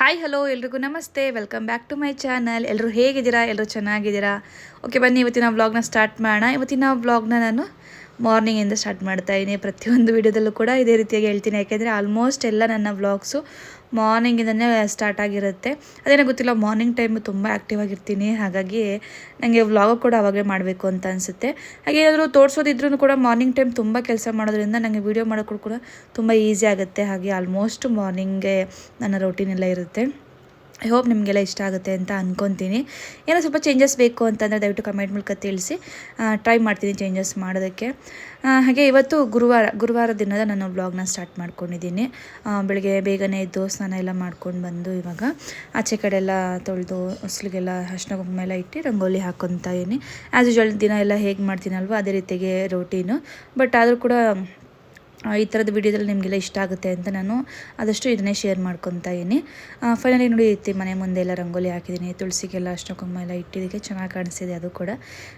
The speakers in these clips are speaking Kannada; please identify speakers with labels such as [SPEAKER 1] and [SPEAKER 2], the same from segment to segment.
[SPEAKER 1] ಹಾಯ್ ಹಲೋ ಎಲ್ರಿಗೂ ನಮಸ್ತೆ, welcome back to my channel. ಎಲ್ಲರೂ ಹೇಗಿದ್ದೀರಾ? ಎಲ್ಲರೂ ಚೆನ್ನಾಗಿದ್ದೀರಾ? ಓಕೆ, ಬನ್ನಿ ಇವತ್ತಿನ ವ್ಲಾಗ್ನ ಸ್ಟಾರ್ಟ್ ಮಾಡೋಣ. ಇವತ್ತಿನ ವ್ಲಾಗ್ನ ನಾನು ಮಾರ್ನಿಂಗಿಂದ ಸ್ಟಾರ್ಟ್ ಮಾಡ್ತಾಯಿದ್ದೀನಿ. ಪ್ರತಿಯೊಂದು ವಿಡಿಯೋದಲ್ಲೂ ಕೂಡ ಇದೇ ರೀತಿಯಾಗಿ ಹೇಳ್ತೀನಿ, ಯಾಕೆಂದರೆ ಆಲ್ಮೋಸ್ಟ್ ಎಲ್ಲ ನನ್ನ ವ್ಲಾಗ್ಸು ಮಾರ್ನಿಂಗಿಂದನೇ ಸ್ಟಾರ್ಟ್ ಆಗಿರುತ್ತೆ. ಅದೇನೋ ಗೊತ್ತಿಲ್ಲ, ಮಾರ್ನಿಂಗ್ ಟೈಮು ತುಂಬ ಆ್ಯಕ್ಟಿವ್ ಆಗಿರ್ತೀನಿ. ಹಾಗಾಗಿ ನನಗೆ ವ್ಲಾಗ್ ಕೂಡ ಅವಾಗಲೇ ಮಾಡಬೇಕು ಅಂತ ಅನಿಸುತ್ತೆ. ಹಾಗೆ ಏನಾದರೂ ತೋರಿಸೋದಿದ್ರೂ ಕೂಡ ಮಾರ್ನಿಂಗ್ ಟೈಮ್ ತುಂಬ ಕೆಲಸ ಮಾಡೋದ್ರಿಂದ ನನಗೆ ವೀಡಿಯೋ ಮಾಡೋಕ್ಕೂ ಕೂಡ ತುಂಬ ಈಸಿ ಆಗುತ್ತೆ. ಹಾಗೆ ಆಲ್ಮೋಸ್ಟ್ ಮಾರ್ನಿಂಗ್ಗೆ ನನ್ನ ರೊಟೀನ್ ಎಲ್ಲ ಇರುತ್ತೆ. ಐ ಹೋಪ್ ನಿಮಗೆಲ್ಲ ಇಷ್ಟ ಆಗುತ್ತೆ ಅಂತ ಅಂದ್ಕೊತೀನಿ. ಏನೋ ಸ್ವಲ್ಪ ಚೇಂಜಸ್ ಬೇಕು ಅಂತಂದರೆ ದಯವಿಟ್ಟು ಕಮೆಂಟ್ ಮೂಲಕ ತಿಳಿಸಿ. ಟ್ರೈ ಮಾಡ್ತೀನಿ ಚೇಂಜಸ್ ಮಾಡೋದಕ್ಕೆ. ಹಾಗೆ ಇವತ್ತು ಗುರುವಾರ ದಿನದ ನಾನು ವ್ಲಾಗ್ನ ಸ್ಟಾರ್ಟ್ ಮಾಡ್ಕೊಂಡಿದ್ದೀನಿ. ಬೆಳಗ್ಗೆ ಬೇಗನೆ ಎದ್ದು ಸ್ನಾನ ಎಲ್ಲ ಮಾಡ್ಕೊಂಡು ಬಂದು ಇವಾಗ ಆಚೆ ಕಡೆ ಎಲ್ಲ ತೊಳೆದು ಹೊಸ್ಲಿಗೆಲ್ಲ ಅರಿಶಿನ ಕುಂಕುಮ ಎಲ್ಲ ಇಟ್ಟು ರಂಗೋಲಿ ಹಾಕ್ಕೊತಾ ಇದ್ದೀನಿ. ಆ್ಯಸ್ ಯೂಶುವಲ್ ದಿನ ಎಲ್ಲ ಹೇಗೆ ಮಾಡ್ತೀನಲ್ವ ಅದೇ ರೀತಿಗೆ ರೋಟೀನು. ಬಟ್ ಆದರೂ ಕೂಡ ಈ ಥರದ ವಿಡಿಯೋದಲ್ಲಿ ನಿಮಗೆಲ್ಲ ಇಷ್ಟ ಆಗುತ್ತೆ ಅಂತ ನಾನು ಆದಷ್ಟು ಇದನ್ನೇ ಶೇರ್ ಮಾಡ್ಕೊತಾ ಇದ್ದೀನಿ. ಫೈನಲಿ ನೋಡಿ ಇತ್ತು ಮನೆ ಮುಂದೆ ಎಲ್ಲ ರಂಗೋಲಿ ಹಾಕಿದ್ದೀನಿ. ತುಳಸಿಗೆಲ್ಲ ಅರಿಶಿನ ಕುಂಕುಮ ಎಲ್ಲ ಇಟ್ಟಿದ್ದಕ್ಕೆ ಚೆನ್ನಾಗಿ ಕಾಣಿಸ್ತಿದೆ. ಅದು ಕೂಡ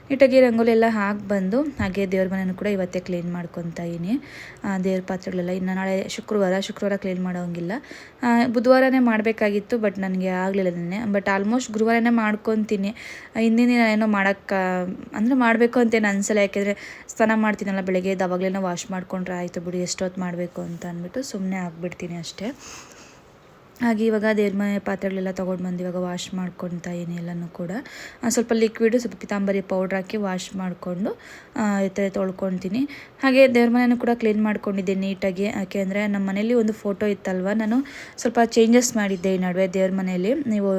[SPEAKER 1] ನೀಟಾಗಿ ರಂಗೋಲಿ ಎಲ್ಲ ಹಾಕಿ ಬಂದು ಹಾಗೆ ದೇವ್ರ ಮನೆಯೂ ಕೂಡ ಇವತ್ತೇ ಕ್ಲೀನ್ ಮಾಡ್ಕೊತಾ ಇದ್ದೀನಿ. ದೇವ್ರ ಪಾತ್ರೆಗಳೆಲ್ಲ ಇನ್ನು ನಾಳೆ ಶುಕ್ರವಾರ ಕ್ಲೀನ್ ಮಾಡೋಂಗಿಲ್ಲ. ಬುಧವಾರನೇ ಮಾಡಬೇಕಾಗಿತ್ತು, ಬಟ್ ನನಗೆ ಆಗಲಿಲ್ಲ ನೆನ್ನೆ. ಬಟ್ ಆಲ್ಮೋಸ್ಟ್ ಗುರುವಾರನೇ ಮಾಡ್ಕೊತೀನಿ. ಹಿಂದಿನ ದಿನ ಏನೋ ಅಂದರೆ ಮಾಡಬೇಕು ಅಂತೇನು ಅನಿಸಲ್ಲ, ಯಾಕೆಂದರೆ ಸ್ನಾನ ಮಾಡ್ತೀನಲ್ಲ ಬೆಳಗ್ಗೆ ಅವಾಗಲೇ ವಾಶ್ ಮಾಡಿಕೊಂಡ್ರೆ ಆಯಿತು ಬಿಡಿ, ಎಷ್ಟೊತ್ತು ಮಾಡಬೇಕು ಅಂತ ಅಂದ್ಬಿಟ್ಟು ಸುಮ್ಮನೆ ಆಗಿಬಿಡ್ತೀನಿ ಅಷ್ಟೇ. ಹಾಗೆ ಇವಾಗ ದೇವ್ರ ಮನೆ ಪಾತ್ರೆಗಳೆಲ್ಲ ತೊಗೊಂಡು ಬಂದು ಇವಾಗ ವಾಶ್ ಮಾಡ್ಕೊತಾ ಇದ್ದೀನಿ ಎಲ್ಲನೂ ಕೂಡ. ಸ್ವಲ್ಪ ಲಿಕ್ವಿಡು, ಸ್ವಲ್ಪ ಪಿತಾಂಬರಿ ಪೌಡ್ರ್ ಹಾಕಿ ವಾಶ್ ಮಾಡಿಕೊಂಡು ತೊಳ್ಕೊತೀನಿ. ಹಾಗೆ ದೇವ್ರ ಮನೆಯೂ ಕೂಡ ಕ್ಲೀನ್ ಮಾಡ್ಕೊಂಡಿದ್ದೆ ನೀಟಾಗಿ. ಯಾಕೆಂದರೆ ನಮ್ಮ ಮನೇಲಿ ಒಂದು ಫೋಟೋ ಇತ್ತಲ್ವ, ನಾನು ಸ್ವಲ್ಪ ಚೇಂಜಸ್ ಮಾಡಿದ್ದೆ ಈ ನಡುವೆ ದೇವ್ರ ಮನೆಯಲ್ಲಿ. ನೀವು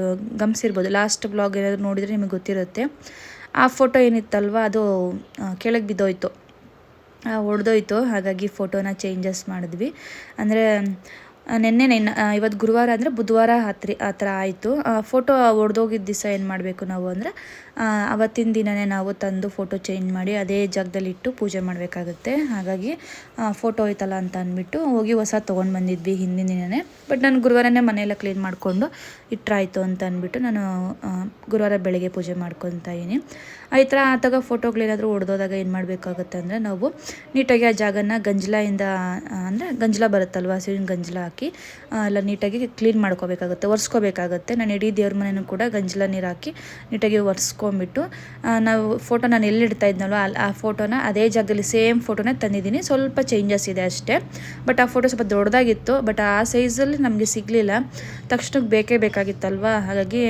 [SPEAKER 1] ಗಮನಿಸಿರ್ಬೋದು, ಲಾಸ್ಟ್ ಬ್ಲಾಗ್ ಏನಾದರೂ ನೋಡಿದರೆ ನಿಮಗೆ ಗೊತ್ತಿರುತ್ತೆ. ಆ ಫೋಟೋ ಏನಿತ್ತಲ್ವ ಅದು ಕೆಳಗೆ ಬಿದ್ದೋಯ್ತು, ಒಡೆದೋಯ್ತು. ಹಾಗಾಗಿ ಫೋಟೋನ ಚೇಂಜಸ್ ಮಾಡಿದ್ವಿ. ಅಂದರೆ ಇವತ್ತು ಗುರುವಾರ ಅಂದರೆ ಬುಧವಾರ ಆ ಥರ ಆಯಿತು. ಫೋಟೋ ಒಡೆದೋಗಿದ್ದ ದಿವಸ ಏನು ಮಾಡಬೇಕು ನಾವು ಅಂದರೆ ಅವತ್ತಿನ ದಿನವೇ ನಾವು ತಂದು ಫೋಟೋ ಚೇಂಜ್ ಮಾಡಿ ಅದೇ ಜಾಗದಲ್ಲಿ ಇಟ್ಟು ಪೂಜೆ ಮಾಡಬೇಕಾಗುತ್ತೆ. ಹಾಗಾಗಿ ಫೋಟೋ ಹೋಯ್ತಲ್ಲ ಅಂತ ಅಂದ್ಬಿಟ್ಟು ಹೋಗಿ ಹೊಸ ತೊಗೊಂಡು ಬಂದಿದ್ವಿ ಹಿಂದಿನ ದಿನವೇ. ಬಟ್ ನಾನು ಗುರುವಾರನೇ ಮನೆಯೆಲ್ಲ ಕ್ಲೀನ್ ಮಾಡಿಕೊಂಡು ಇಟ್ಟರಾಯ್ತು ಅಂತ ಅಂದ್ಬಿಟ್ಟು ನಾನು ಗುರುವಾರ ಬೆಳಗ್ಗೆ ಪೂಜೆ ಮಾಡ್ಕೊತಾ ಇದ್ದೀನಿ. ಈ ಥರ ಆದಾಗ ಫೋಟೋಗಳೇನಾದರೂ ಒಡೆದೋದಾಗ ಏನು ಮಾಡಬೇಕಾಗುತ್ತೆ ಅಂದರೆ ನಾವು ನೀಟಾಗಿ ಆ ಜಾಗನ ಗಂಜಲ ಬರುತ್ತಲ್ವ, ಹಸಿರಿನ ಗಂಜಲ ಹಾಕಿ ಎಲ್ಲ ನೀಟಾಗಿ ಕ್ಲೀನ್ ಮಾಡ್ಕೋಬೇಕಾಗುತ್ತೆ, ಒರೆಸ್ಕೋಬೇಕಾಗುತ್ತೆ. ನಾನು ಇಡೀ ದೇವ್ರ ಮನೆಯೂ ಕೂಡ ಗಂಜಲ ನೀರು ಹಾಕಿ ನೀಟಾಗಿ ಒರೆಸ್ಕೊಂಬಿಟ್ಟು ನಾವು ಫೋಟೋ ನಾನು ಎಲ್ಲಿ ಇಡ್ತಾ ಇದ್ನಲ್ವ ಆ ಫೋಟೋನ ಅದೇ ಜಾಗದಲ್ಲಿ ಸೇಮ್ ಫೋಟೋನೇ ತಂದಿದ್ದೀನಿ. ಸ್ವಲ್ಪ ಚೇಂಜಸ್ ಇದೆ ಅಷ್ಟೇ. ಬಟ್ ಆ ಫೋಟೋ ಸ್ವಲ್ಪ ದೊಡ್ಡದಾಗಿತ್ತು, ಬಟ್ ಆ ಸೈಜಲ್ಲಿ ನಮಗೆ ಸಿಗಲಿಲ್ಲ. ತಕ್ಷಣಕ್ಕೆ ಬೇಕೇ ಬೇಕಾಗಿತ್ತಲ್ವ, ಹಾಗಾಗಿ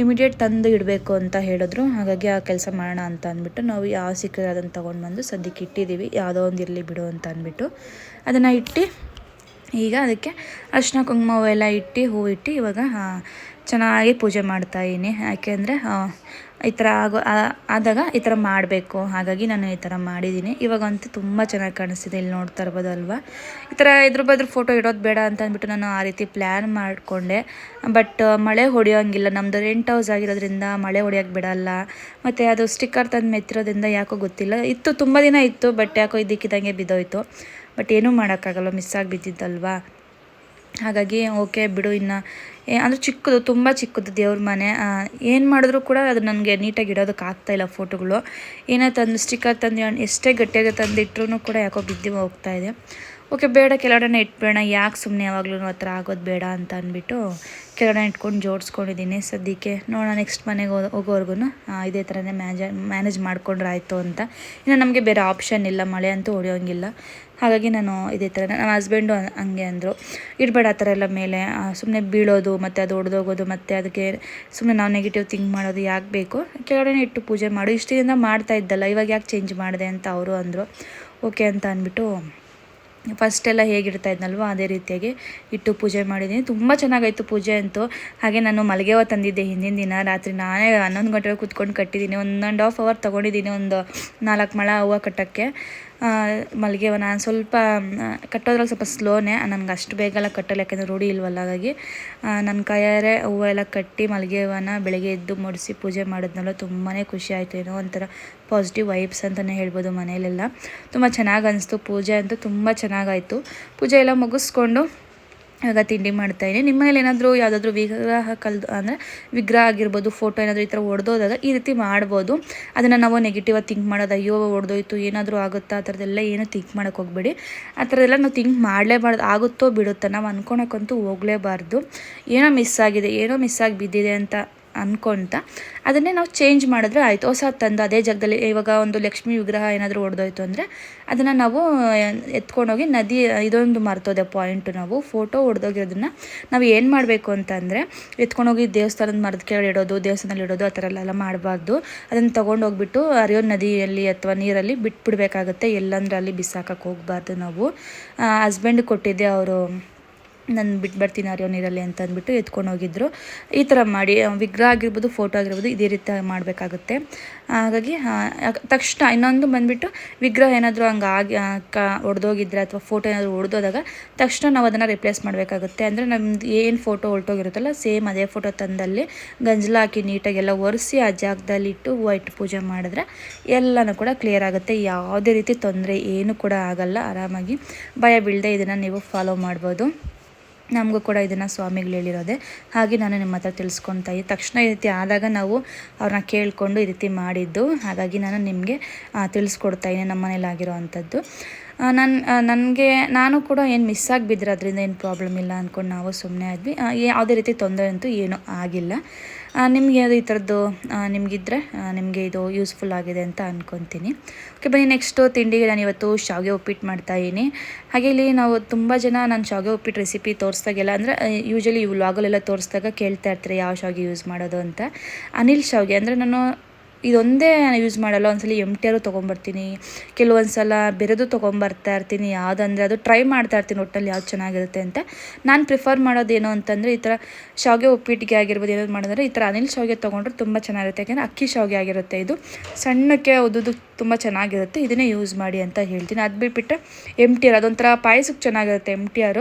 [SPEAKER 1] ಇಮಿಡಿಯೇಟ್ ತಂದು ಇಡಬೇಕು ಅಂತ ಹೇಳಿದ್ರು. ಹಾಗಾಗಿ ಆ ಕೆಲಸ ಮಾಡೋಣ ಅಂತ ಅಂದ್ಬಿಟ್ಟು ನಾವು ಯಾವ ಸಿಕ್ಕರೆ ಅದನ್ನು ತೊಗೊಂಡು ಬಂದು ಸದ್ಯಕ್ಕೆ ಇಟ್ಟಿದ್ದೀವಿ. ಯಾವುದೋ ಒಂದು ಇರಲಿ ಬಿಡು ಅಂತ ಅಂದ್ಬಿಟ್ಟು ಅದನ್ನು ಇಟ್ಟು ಈಗ ಅದಕ್ಕೆ ಅರಿಶಿನ ಕುಂಕುಮ ಎಲ್ಲ ಇಟ್ಟು ಹೂ ಇಟ್ಟು ಇವಾಗ ಚೆನ್ನಾಗಿ ಪೂಜೆ ಮಾಡ್ತಾಯಿದ್ದೀನಿ. ಯಾಕೆಂದರೆ ಈ ಥರ ಆದಾಗ ಈ ಥರ ಮಾಡಬೇಕು. ಹಾಗಾಗಿ ನಾನು ಈ ಥರ ಮಾಡಿದ್ದೀನಿ. ಇವಾಗಂತೂ ತುಂಬ ಚೆನ್ನಾಗಿ ಕಾಣಿಸ್ತಿದೆ, ಇಲ್ಲಿ ನೋಡ್ತಾ ಇರ್ಬೋದಲ್ವ. ಈ ಥರ ಇದ್ರ ಬದ್ರ ಫೋಟೋ ಇಡೋದು ಬೇಡ ಅಂತ ಅಂದ್ಬಿಟ್ಟು ನಾನು ಆ ರೀತಿ ಪ್ಲ್ಯಾನ್ ಮಾಡಿಕೊಂಡೆ. ಬಟ್ ಮಳೆ ಹೊಡೆಯೋಂಗಿಲ್ಲ, ನಮ್ಮದು ರೆಂಟ್ ಹೌಸ್ ಆಗಿರೋದ್ರಿಂದ ಮಳೆ ಹೊಡೆಯೋಕ್ಕೆ ಬಿಡಲ್ಲ. ಮತ್ತು ಅದು ಸ್ಟಿಕ್ಕರ್ ತಂದು ಮೆತ್ತಿರೋದ್ರಿಂದ ಯಾಕೋ ಗೊತ್ತಿಲ್ಲ, ಇತ್ತು ತುಂಬ ದಿನ ಇತ್ತು, ಬಟ್ ಯಾಕೋ ಇದ್ದಕ್ಕಿದ್ದಂಗೆ ಬಿದ್ದೋಯ್ತು. ಬಟ್ ಏನೂ ಮಾಡೋಕ್ಕಾಗಲ್ಲ, ಮಿಸ್ ಆಗಿ ಬಿದ್ದಿದ್ದಲ್ವಾ. ಹಾಗಾಗಿ ಓಕೆ ಬಿಡು, ಇನ್ನು ಅಂದರೆ ಚಿಕ್ಕದು, ತುಂಬ ಚಿಕ್ಕದು ದೇವ್ರ ಮನೆ. ಏನು ಮಾಡಿದ್ರೂ ಕೂಡ ಅದು ನನಗೆ ನೀಟಾಗಿ ಇಡೋದಕ್ಕೆ ಆಗ್ತಾಯಿಲ್ಲ. ಫೋಟೋಗಳು ಏನೇ ತಂದು ಸ್ಟಿಕ್ಕರ್ ತಂದು ಎಷ್ಟೇ ಗಟ್ಟಿಯಾಗಿ ತಂದಿಟ್ರೂ ಕೂಡ ಯಾಕೋ ಬಿದ್ದು ಹೋಗ್ತಾಯಿದೆ. ಓಕೆ ಬೇಡ, ಕೆಳಗಡೆ ಇಟ್ಬೇಡ, ಯಾಕೆ ಸುಮ್ಮನೆ ಯಾವಾಗಲೂ ಆ ಥರ ಆಗೋದು ಬೇಡ ಅಂತ ಅಂದ್ಬಿಟ್ಟು ಕೆಳಗಡೆ ಇಟ್ಕೊಂಡು ಜೋಡಿಸ್ಕೊಂಡಿದ್ದೀನಿ ಸದ್ಯಕ್ಕೆ. ನೋಡೋಣ ನೆಕ್ಸ್ಟ್ ಮನೆಗೆ ಹೋಗೋವರೆಗೂ ಇದೇ ಥರನೇ ಮ್ಯಾನೇಜ್ ಮಾಡ್ಕೊಂಡ್ರೆ ಆಯಿತು ಅಂತ. ಇನ್ನು ನಮಗೆ ಬೇರೆ ಆಪ್ಷನ್ ಇಲ್ಲ, ಮಳೆ ಅಂತೂ ಹೊಡೆಯೋಂಗಿಲ್ಲ. ಹಾಗಾಗಿ ನಾನು ಇದೇ ಥರ, ನಮ್ಮ ಹಸ್ಬೆಂಡು ಹಂಗೆ ಅಂದರು, ಇಡಬೇಡ ಆ ಥರ ಎಲ್ಲ ಮೇಲೆ, ಸುಮ್ಮನೆ ಬೀಳೋದು ಮತ್ತು ಅದು ಒಡೆದೋಗೋದು, ಮತ್ತು ಅದಕ್ಕೆ ಸುಮ್ಮನೆ ನಾವು ನೆಗೆಟಿವ್ ಥಿಂಕ್ ಮಾಡೋದು ಯಾಕೆ ಬೇಕು, ಕೆಳಗಡೆ ಇಟ್ಟು ಪೂಜೆ ಮಾಡು, ಇಷ್ಟಿಂದ ಮಾಡ್ತಾ ಇದ್ದಲ್ಲ, ಇವಾಗ ಯಾಕೆ ಚೇಂಜ್ ಮಾಡಿದೆ ಅಂತ ಅವರು ಅಂದರು. ಓಕೆ ಅಂತ ಅಂದ್ಬಿಟ್ಟು ಫಸ್ಟೆಲ್ಲ ಹೇಗಿಡ್ತಾ ಇದ್ನಲ್ವ ಅದೇ ರೀತಿಯಾಗಿ ಇಟ್ಟು ಪೂಜೆ ಮಾಡಿದ್ದೀನಿ. ತುಂಬ ಚೆನ್ನಾಗಾಯಿತು ಪೂಜೆ ಅಂತೂ. ಹಾಗೆ ನಾನು ಮಲ್ಲಿಗೆ ಹೂವು ತಂದಿದ್ದೆ ಹಿಂದಿನ ದಿನ ರಾತ್ರಿ, ನಾನೇ 11 ಗಂಟೆಗೆ ಕೂತ್ಕೊಂಡು ಕಟ್ಟಿದ್ದೀನಿ. 1.5 ಅವರ್ ತೊಗೊಂಡಿದ್ದೀನಿ ಒಂದು 4 ಮೊಳ ಹೂವು ಕಟ್ಟೋಕ್ಕೆ. ಮಲ್ಲಿಗೆ ಹೂವು ನಾನು ಸ್ವಲ್ಪ ಕಟ್ಟೋದ್ರಲ್ಲಿ ಸ್ವಲ್ಪ ಸ್ಲೋನೇ, ನನಗೆ ಅಷ್ಟು ಬೇಗಲ್ಲ ಕಟ್ಟಲ್ಲ, ಯಾಕೆಂದರೆ ರೂಢಿ ಇಲ್ವಲ್ಲ. ಹಾಗಾಗಿ ನನ್ನ ಕೈಯಾರೆ ಹೂವೆಲ್ಲ ಕಟ್ಟಿ ಮಲ್ಲಿಗೆ ಹೂವನ್ನ ಬೆಳಗ್ಗೆ ಎದ್ದು ಮುಡಿಸಿ ಪೂಜೆ ಮಾಡಿದ್ನಲ್ಲ, ತುಂಬಾ ಖುಷಿ ಆಯಿತು. ಏನೋ ಒಂಥರ ಪಾಸಿಟಿವ್ ವೈಬ್ಸ್ ಅಂತಲೇ ಹೇಳ್ಬೋದು. ಮನೆಯಲ್ಲೆಲ್ಲ ತುಂಬ ಚೆನ್ನಾಗಿ ಅನಿಸ್ತು. ಪೂಜೆ ಅಂತೂ ತುಂಬ ಚೆನ್ನಾಗಾಯಿತು. ಪೂಜೆ ಎಲ್ಲ ಮುಗಿಸ್ಕೊಂಡು ಇವಾಗ ತಿಂಡಿ ಮಾಡ್ತಾಯಿದ್ದೀನಿ. ನಿಮ್ಮ ಮನೇಲಿ ಏನಾದರೂ ಯಾವುದಾದ್ರೂ ವಿಗ್ರಹ ಅಂದರೆ ವಿಗ್ರಹ ಆಗಿರ್ಬೋದು, ಫೋಟೋ ಏನಾದರೂ ಈ ಥರ ಒಡೆದೋದಾಗ ಈ ರೀತಿ ಮಾಡ್ಬೋದು. ಅದನ್ನು ನಾವು ನೆಗೆಟಿವಾಗಿ ಥಿಂಕ್ ಮಾಡೋದು, ಅಯ್ಯೋ ಒಡೆದೋಯ್ತು ಏನಾದರೂ ಆಗುತ್ತಾ ಆ ಥರದ್ದೆಲ್ಲ ಏನೂ ಥಿಂಕ್ ಮಾಡೋಕ್ಕೆ ಹೋಗಬೇಡಿ. ಆ ಥರದ್ದೆಲ್ಲ ನಾವು ಥಿಂಕ್ ಮಾಡಲೇಬಾರ್ದು. ಆಗುತ್ತೋ ಬಿಡುತ್ತೋ ನಾವು ಅಂದ್ಕೊಳಕ್ಕಂತೂ ಹೋಗಲೇಬಾರ್ದು. ಏನೋ ಮಿಸ್ ಆಗಿದೆ, ಏನೋ ಮಿಸ್ ಆಗಿ ಬಿದ್ದಿದೆ ಅಂತ ಅಂದ್ಕೊತ ಅದನ್ನೇ ನಾವು ಚೇಂಜ್ ಮಾಡಿದ್ರೆ ಆಯಿತು. ಹೊಸ ತಂದು ಅದೇ ಜಾಗದಲ್ಲಿ ಇವಾಗ ಒಂದು ಲಕ್ಷ್ಮೀ ವಿಗ್ರಹ ಏನಾದರೂ ಒಡೆದೋಯ್ತು ಅಂದರೆ ಅದನ್ನು ನಾವು ಎತ್ಕೊಂಡೋಗಿ ನದಿ ಇದೊಂದು ಮರ್ತೋದೆ ಪಾಯಿಂಟು. ನಾವು ಫೋಟೋ ಒಡೆದೋಗಿರೋದನ್ನು ನಾವು ಏನು ಮಾಡಬೇಕು ಅಂತಂದರೆ ಎತ್ಕೊಂಡೋಗಿ ದೇವಸ್ಥಾನದ ಮರದ ಕೆಳಗೆ ಇಡೋದು, ದೇವಸ್ಥಾನದಲ್ಲಿ ಇಡೋದು ಆ ಥರ ಎಲ್ಲ ಮಾಡಬಾರ್ದು. ಅದನ್ನು ತೊಗೊಂಡೋಗ್ಬಿಟ್ಟು ಹರಿಯೋ ನದಿಯಲ್ಲಿ ಅಥವಾ ನೀರಲ್ಲಿ ಬಿಟ್ಬಿಡ್ಬೇಕಾಗತ್ತೆ. ಎಲ್ಲಂದ್ರೆ ಅಲ್ಲಿ ಬಿಸಾಕಕ್ಕೆ ಹೋಗಬಾರ್ದು ನಾವು. ಹಸ್ಬೆಂಡ್ ಕೊಟ್ಟಿದ್ದೆ, ಅವರು ನಾನು ಬಿಟ್ಬರ್ತೀನಿ ಹರಿಯೋ ನೀರಲ್ಲಿ ಅಂತ ಅಂದ್ಬಿಟ್ಟು ಎತ್ಕೊಂಡು ಹೋಗಿದ್ರು. ಈ ಥರ ಮಾಡಿ ವಿಗ್ರಹ ಆಗಿರ್ಬೋದು, ಫೋಟೋ ಆಗಿರ್ಬೋದು ಇದೇ ರೀತಿ ಮಾಡಬೇಕಾಗುತ್ತೆ. ಹಾಗಾಗಿ ತಕ್ಷಣ ಇನ್ನೊಂದು ಬಂದುಬಿಟ್ಟು ವಿಗ್ರಹ ಏನಾದರೂ ಹಂಗಾಗಿ ಒಡೆದೋಗಿದ್ರೆ ಅಥವಾ ಫೋಟೋ ಏನಾದರೂ ಒಡೆದೋದಾಗ ತಕ್ಷಣ ನಾವು ಅದನ್ನು ರಿಪ್ಲೇಸ್ ಮಾಡಬೇಕಾಗುತ್ತೆ. ಅಂದರೆ ನಮ್ದು ಏನು ಫೋಟೋ ಹೊರಟೋಗಿರುತ್ತಲ್ಲ ಸೇಮ್ ಅದೇ ಫೋಟೋ ತಂದಲ್ಲಿ ಗಂಜಲ ಹಾಕಿ ನೀಟಾಗೆಲ್ಲ ಒರೆಸಿ ಆ ಜಾಗದಲ್ಲಿ ಇಟ್ಟು ವೈಟ್ ಪೂಜೆ ಮಾಡಿದ್ರೆ ಎಲ್ಲನೂ ಕೂಡ ಕ್ಲಿಯರ್ ಆಗುತ್ತೆ. ಯಾವುದೇ ರೀತಿ ತೊಂದರೆ ಏನು ಕೂಡ ಆಗಲ್ಲ. ಆರಾಮಾಗಿ ಭಯ ಬೀಳದೆ ಇದನ್ನು ನೀವು ಫಾಲೋ ಮಾಡ್ಬೋದು. ನಮಗೂ ಕೂಡ ಇದನ್ನು ಸ್ವಾಮಿಗಳು ಹೇಳಿರೋದೆ. ಹಾಗೆ ನಾನು ನಿಮ್ಮ ಹತ್ರ ತಿಳಿಸ್ಕೊತಾ ಇದ್ದೆ. ತಕ್ಷಣ ಈ ರೀತಿ ಆದಾಗ ನಾವು ಅವ್ರನ್ನ ಕೇಳಿಕೊಂಡು ಈ ರೀತಿ ಮಾಡಿದ್ದು. ಹಾಗಾಗಿ ನಾನು ನಿಮಗೆ ತಿಳಿಸ್ಕೊಡ್ತಾಯಿದ್ದೀನಿ ನಮ್ಮ ಮನೇಲಿ ಆಗಿರೋ ಅಂಥದ್ದು. ನಾನು ಕೂಡ ಏನು ಮಿಸ್ ಆಗಿ ಬಿದ್ದರೆ ಅದರಿಂದ ಏನು ಪ್ರಾಬ್ಲಮ್ ಇಲ್ಲ ಅಂದ್ಕೊಂಡು ನಾವು ಸುಮ್ಮನೆ ಆದ್ವಿ. ಯಾವುದೇ ರೀತಿ ತೊಂದರೆ ಅಂತೂ ಏನೂ ಆಗಿಲ್ಲ. ನಿಮಗೆ ಅದು ಈ ಥರದ್ದು ನಿಮಗಿದ್ರೆ ನಿಮಗೆ ಇದು ಯೂಸ್ಫುಲ್ ಆಗಿದೆ ಅಂತ ಅಂದ್ಕೊತೀನಿ. ಓಕೆ ಬನ್ನಿ, ನೆಕ್ಸ್ಟು ತಿಂಡಿಗೆ ನಾನು ಇವತ್ತು ಶಾವಿಗೆ ಉಪ್ಪಿಟ್ಟು ಮಾಡ್ತಾಯಿದ್ದೀನಿ. ಹಾಗೆ ಇಲ್ಲಿ ನಾವು ತುಂಬ ಜನ ನಾನು ಶಾವಿಗೆ ಉಪ್ಪಿಟ್ಟು ರೆಸಿಪಿ ತೋರಿಸ್ದಾಗೆಲ್ಲ ಅಂದರೆ ಯೂಶಲಿ ಈ ವ್ಲಾಗಲ್ಲೆಲ್ಲ ತೋರಿಸಿದಾಗ ಕೇಳ್ತಾ ಇರ್ತಾರೆ ಯಾವ ಶಾವಿಗೆ ಯೂಸ್ ಮಾಡೋದು ಅಂತ. ಅನಿಲ್ ಶಾವಿಗೆ ಅಂದರೆ ನಾನು ಇದೊಂದೇ ಯೂಸ್ ಮಾಡಲ್ಲ. ಒಂದ್ಸಲ ಎಂಟಿಯಾರು ತೊಗೊಂಬರ್ತೀನಿ, ಕೆಲವೊಂದು ಸಲ ಬೇರೆದು ತೊಗೊಂಬರ್ತಾ ಇರ್ತೀನಿ. ಯಾವುದಂದರೆ ಅದು ಟ್ರೈ ಮಾಡ್ತಾ ಇರ್ತೀನಿ ಒಟ್ಟಲ್ಲಿ ಯಾವ್ದು ಚೆನ್ನಾಗಿರುತ್ತೆ ಅಂತ. ನಾನು ಪ್ರಿಫರ್ ಮಾಡೋದೇನು ಅಂತಂದರೆ ಈ ಥರ ಶಾವಿಗೆ ಉಪ್ಪಿಟ್ಟಿಗೆ ಆಗಿರ್ಬೋದು ಏನಾದ್ರು ಮಾಡಿದ್ರೆ ಈ ಥರ ಅನಿಲ್ ಶಾವಿಗೆ ತೊಗೊಂಡ್ರೆ ತುಂಬ ಚೆನ್ನಾಗಿರುತ್ತೆ. ಯಾಕೆಂದರೆ ಅಕ್ಕಿ ಶಾವಿಗೆ ಆಗಿರುತ್ತೆ, ಇದು ಸಣ್ಣಕ್ಕೆ ಉದ್ದುದು ತುಂಬ ಚೆನ್ನಾಗಿರುತ್ತೆ. ಇದನ್ನೇ ಯೂಸ್ ಮಾಡಿ ಅಂತ ಹೇಳ್ತೀನಿ. ಅದು ಬಿಟ್ಬಿಟ್ಟು MTR ಅದೊಂಥರ ಪಾಯಸಕ್ಕೆ ಚೆನ್ನಾಗಿರುತ್ತೆ. MTR